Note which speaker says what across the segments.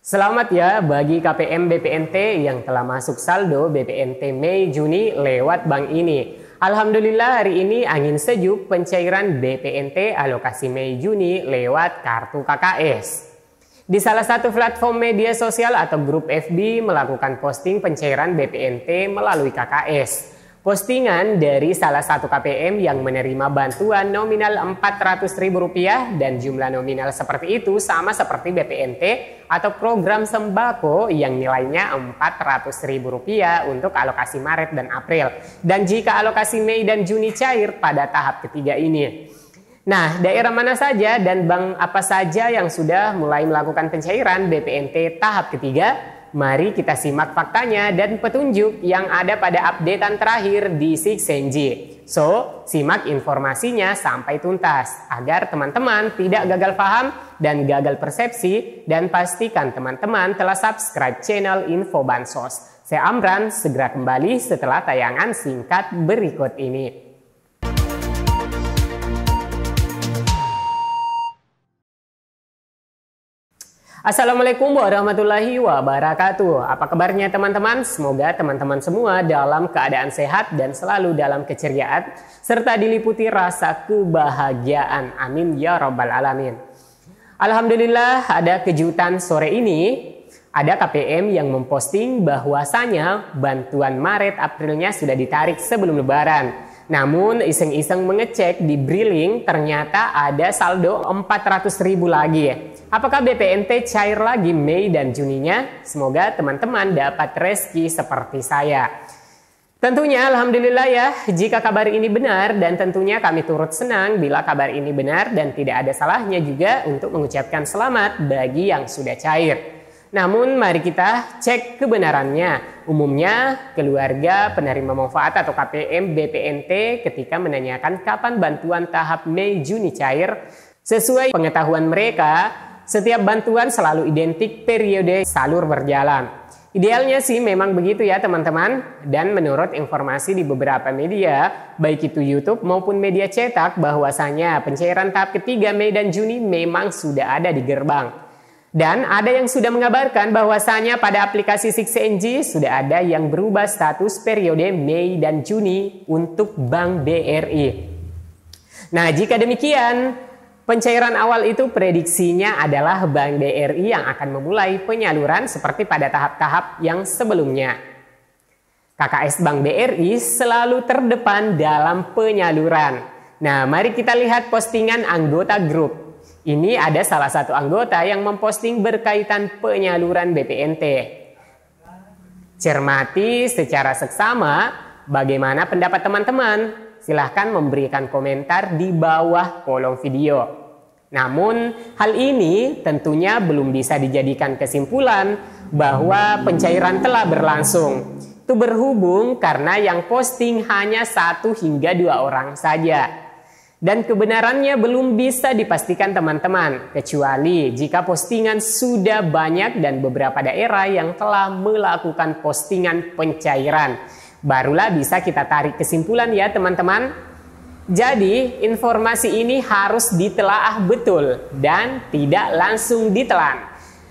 Speaker 1: Selamat ya bagi KPM BPNT yang telah masuk saldo BPNT Mei Juni lewat bank ini. Alhamdulillah hari ini angin sejuk pencairan BPNT alokasi Mei Juni lewat kartu KKS. Di salah satu platform media sosial atau grup FB melakukan posting pencairan BPNT melalui KKS. Postingan dari salah satu KPM yang menerima bantuan nominal Rp400.000 dan jumlah nominal seperti itu sama seperti BPNT atau program sembako yang nilainya Rp400.000 untuk alokasi Maret dan April. Dan jika alokasi Mei dan Juni cair pada tahap ketiga ini. Nah, daerah mana saja dan bank apa saja yang sudah mulai melakukan pencairan BPNT tahap ketiga? Mari kita simak faktanya dan petunjuk yang ada pada updatean terakhir di Six-NG. So, simak informasinya sampai tuntas agar teman-teman tidak gagal paham dan gagal persepsi, dan pastikan teman-teman telah subscribe channel Info Bansos. Saya Amran, segera kembali setelah tayangan singkat berikut ini. Assalamualaikum warahmatullahi wabarakatuh. Apa kabarnya teman-teman? Semoga teman-teman semua dalam keadaan sehat dan selalu dalam keceriaan serta diliputi rasa kebahagiaan. Amin ya rabbal alamin. Alhamdulillah ada kejutan sore ini. Ada KPM yang memposting bahwasanya bantuan Maret Aprilnya sudah ditarik sebelum Lebaran. Namun iseng-iseng mengecek di Briling ternyata ada saldo Rp400.000 lagi. Apakah BPNT cair lagi Mei dan Juninya? Semoga teman-teman dapat rezeki seperti saya. Tentunya alhamdulillah ya jika kabar ini benar, dan tentunya kami turut senang bila kabar ini benar, dan tidak ada salahnya juga untuk mengucapkan selamat bagi yang sudah cair. Namun mari kita cek kebenarannya. Umumnya keluarga penerima manfaat atau KPM BPNT ketika menanyakan kapan bantuan tahap Mei Juni cair, sesuai pengetahuan mereka, setiap bantuan selalu identik periode salur berjalan. Idealnya sih memang begitu ya teman-teman. Dan menurut informasi di beberapa media, baik itu YouTube maupun media cetak, bahwasanya pencairan tahap ketiga Mei dan Juni memang sudah ada di gerbang. Dan ada yang sudah mengabarkan bahwasanya pada aplikasi Six-NG sudah ada yang berubah status periode Mei dan Juni untuk Bank BRI. Nah, jika demikian, pencairan awal itu prediksinya adalah Bank BRI yang akan memulai penyaluran seperti pada tahap-tahap yang sebelumnya. KKS Bank BRI selalu terdepan dalam penyaluran. Nah, mari kita lihat postingan anggota grup. Ini ada salah satu anggota yang memposting berkaitan penyaluran BPNT. Cermati secara seksama bagaimana pendapat teman-teman. Silahkan memberikan komentar di bawah kolom video. Namun hal ini tentunya belum bisa dijadikan kesimpulan bahwa pencairan telah berlangsung. Itu berhubung karena yang posting hanya 1 hingga 2 orang saja. Dan kebenarannya belum bisa dipastikan teman-teman, kecuali jika postingan sudah banyak dan beberapa daerah yang telah melakukan postingan pencairan. Barulah bisa kita tarik kesimpulan ya teman-teman. Jadi informasi ini harus ditelaah betul dan tidak langsung ditelan.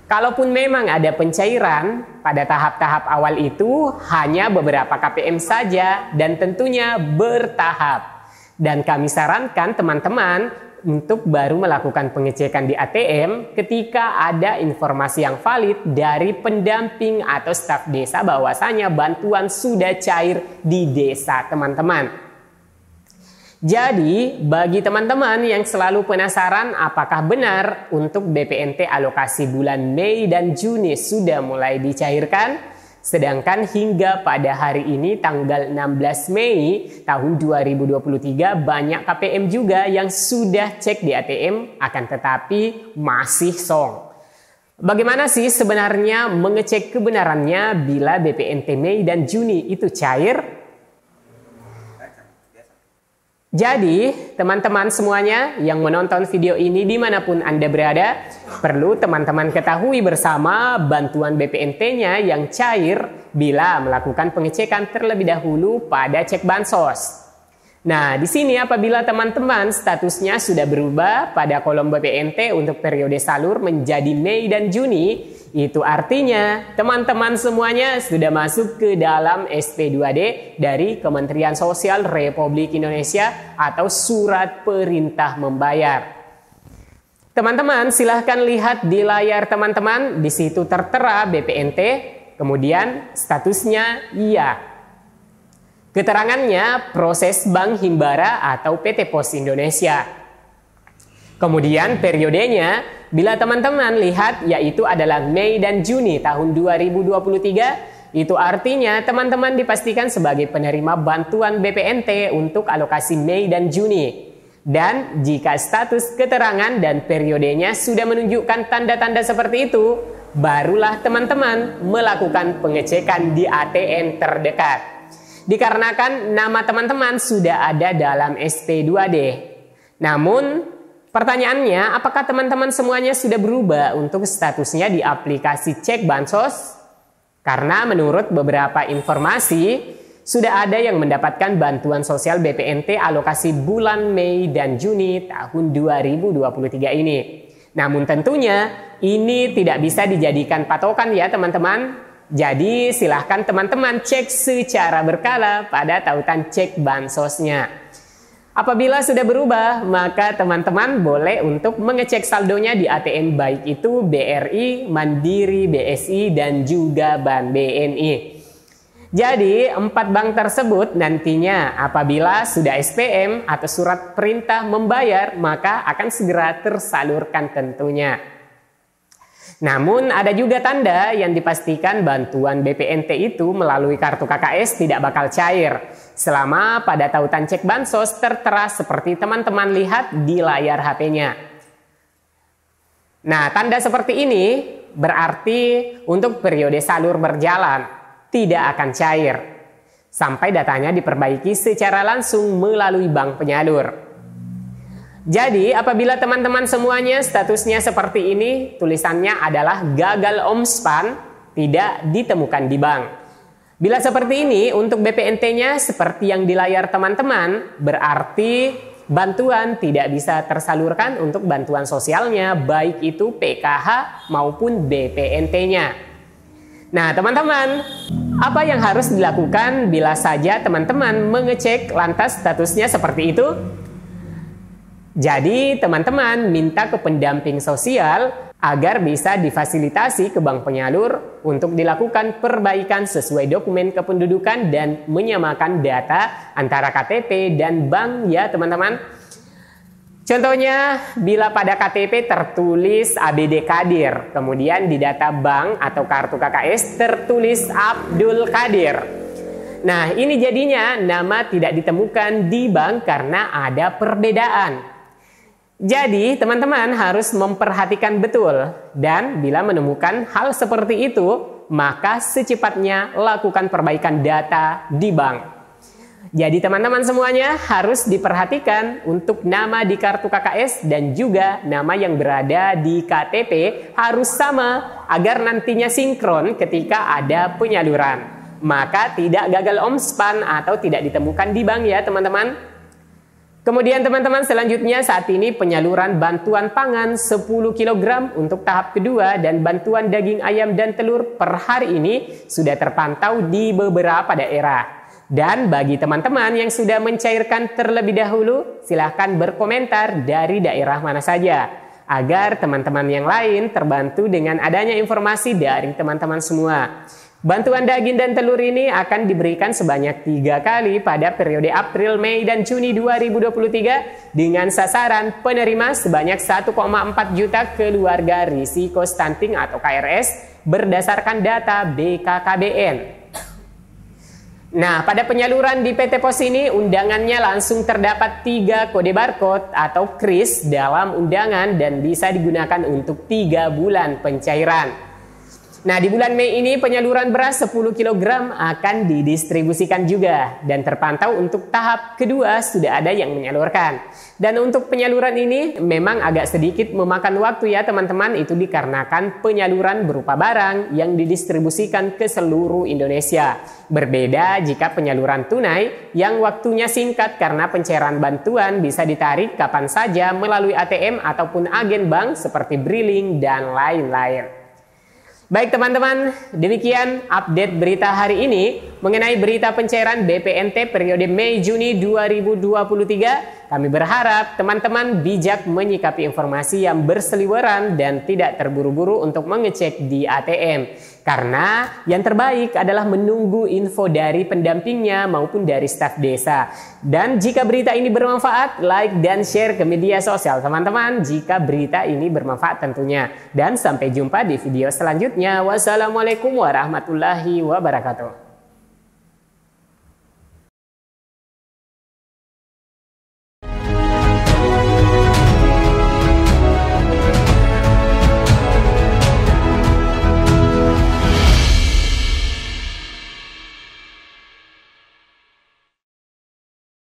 Speaker 1: Kalaupun memang ada pencairan pada tahap-tahap awal itu hanya beberapa KPM saja dan tentunya bertahap. Dan kami sarankan teman-teman untuk baru melakukan pengecekan di ATM ketika ada informasi yang valid dari pendamping atau staf desa bahwasanya bantuan sudah cair di desa teman-teman. Jadi bagi teman-teman yang selalu penasaran apakah benar untuk BPNT alokasi bulan Mei dan Juni sudah mulai dicairkan, sedangkan hingga pada hari ini tanggal 16 Mei tahun 2023 banyak KPM juga yang sudah cek di ATM akan tetapi masih song. Bagaimana sih sebenarnya mengecek kebenarannya bila BPNT Mei dan Juni itu cair? Jadi teman-teman semuanya yang menonton video ini dimanapun Anda berada, perlu teman-teman ketahui bersama bantuan BPNT-nya yang cair bila melakukan pengecekan terlebih dahulu pada cek bansos. Nah, di sini apabila teman-teman statusnya sudah berubah pada kolom BPNT untuk periode salur menjadi Mei dan Juni, Itu artinya teman-teman semuanya sudah masuk ke dalam SP2D dari Kementerian Sosial Republik Indonesia atau Surat Perintah Membayar. Teman-teman silahkan lihat di layar teman-teman, di situ tertera BPNT, kemudian statusnya iya. Keterangannya proses Bank Himbara atau PT Pos Indonesia. Kemudian periodenya, bila teman-teman lihat yaitu adalah Mei dan Juni tahun 2023, itu artinya teman-teman dipastikan sebagai penerima bantuan BPNT untuk alokasi Mei dan Juni. Dan jika status keterangan dan periodenya sudah menunjukkan tanda-tanda seperti itu, barulah teman-teman melakukan pengecekan di ATM terdekat. Dikarenakan nama teman-teman sudah ada dalam SP2D. Namun, pertanyaannya, apakah teman-teman semuanya sudah berubah untuk statusnya di aplikasi Cek Bansos? Karena menurut beberapa informasi, sudah ada yang mendapatkan bantuan sosial BPNT alokasi bulan Mei dan Juni tahun 2023 ini. Namun tentunya ini tidak bisa dijadikan patokan ya teman-teman. Jadi silahkan teman-teman cek secara berkala pada tautan Cek Bansosnya. Apabila sudah berubah, maka teman-teman boleh untuk mengecek saldonya di ATM baik itu BRI, Mandiri, BSI, dan juga Bank BNI. Jadi 4 bank tersebut nantinya apabila sudah SPM atau surat perintah membayar, maka akan segera tersalurkan tentunya. Namun ada juga tanda yang dipastikan bantuan BPNT itu melalui kartu KKS tidak bakal cair selama pada tautan Cek Bansos tertera seperti teman-teman lihat di layar HP-nya. Nah, tanda seperti ini berarti untuk periode salur berjalan tidak akan cair sampai datanya diperbaiki secara langsung melalui bank penyalur. Jadi apabila teman-teman semuanya statusnya seperti ini, tulisannya adalah gagal omspan, tidak ditemukan di bank. Bila seperti ini untuk BPNT-nya seperti yang di layar teman-teman, berarti bantuan tidak bisa tersalurkan untuk bantuan sosialnya, baik itu PKH maupun BPNT-nya. Nah teman-teman, apa yang harus dilakukan bila saja teman-teman mengecek lantas statusnya seperti itu? Jadi teman-teman minta ke pendamping sosial agar bisa difasilitasi ke bank penyalur untuk dilakukan perbaikan sesuai dokumen kependudukan dan menyamakan data antara KTP dan bank ya teman-teman. Contohnya bila pada KTP tertulis ABD Kadir, kemudian di data bank atau kartu KKS tertulis Abdul Kadir. Nah ini jadinya nama tidak ditemukan di bank karena ada perbedaan. Jadi teman-teman harus memperhatikan betul dan bila menemukan hal seperti itu maka secepatnya lakukan perbaikan data di bank. Jadi teman-teman semuanya harus diperhatikan untuk nama di kartu KKS dan juga nama yang berada di KTP harus sama agar nantinya sinkron ketika ada penyaluran. Maka tidak gagal omspan atau tidak ditemukan di bank ya teman-teman. Kemudian teman-teman selanjutnya saat ini penyaluran bantuan pangan 10 kg untuk tahap kedua dan bantuan daging ayam dan telur per hari ini sudah terpantau di beberapa daerah. Dan bagi teman-teman yang sudah mencairkan terlebih dahulu, silahkan berkomentar dari daerah mana saja agar teman-teman yang lain terbantu dengan adanya informasi dari teman-teman semua. Bantuan daging dan telur ini akan diberikan sebanyak 3 kali pada periode April, Mei, dan Juni 2023 dengan sasaran penerima sebanyak 1,4 juta keluarga risiko stunting atau KRS berdasarkan data BKKBN. Nah, pada penyaluran di PT Pos ini undangannya langsung terdapat 3 kode barcode atau kris dalam undangan dan bisa digunakan untuk 3 bulan pencairan. Nah, di bulan Mei ini penyaluran beras 10 kg akan didistribusikan juga dan terpantau untuk tahap kedua sudah ada yang menyalurkan. Dan untuk penyaluran ini memang agak sedikit memakan waktu ya teman-teman, itu dikarenakan penyaluran berupa barang yang didistribusikan ke seluruh Indonesia. Berbeda jika penyaluran tunai yang waktunya singkat karena pencairan bantuan bisa ditarik kapan saja melalui ATM ataupun agen bank seperti Briling dan lain-lain. Baik teman-teman, demikian update berita hari ini mengenai berita pencairan BPNT periode Mei-Juni 2023. Kami berharap teman-teman bijak menyikapi informasi yang berseliweran dan tidak terburu-buru untuk mengecek di ATM. Karena yang terbaik adalah menunggu info dari pendampingnya maupun dari staf desa. Dan jika berita ini bermanfaat, like dan share ke media sosial teman-teman jika berita ini bermanfaat tentunya. Dan sampai jumpa di video selanjutnya. Wassalamualaikum warahmatullahi wabarakatuh.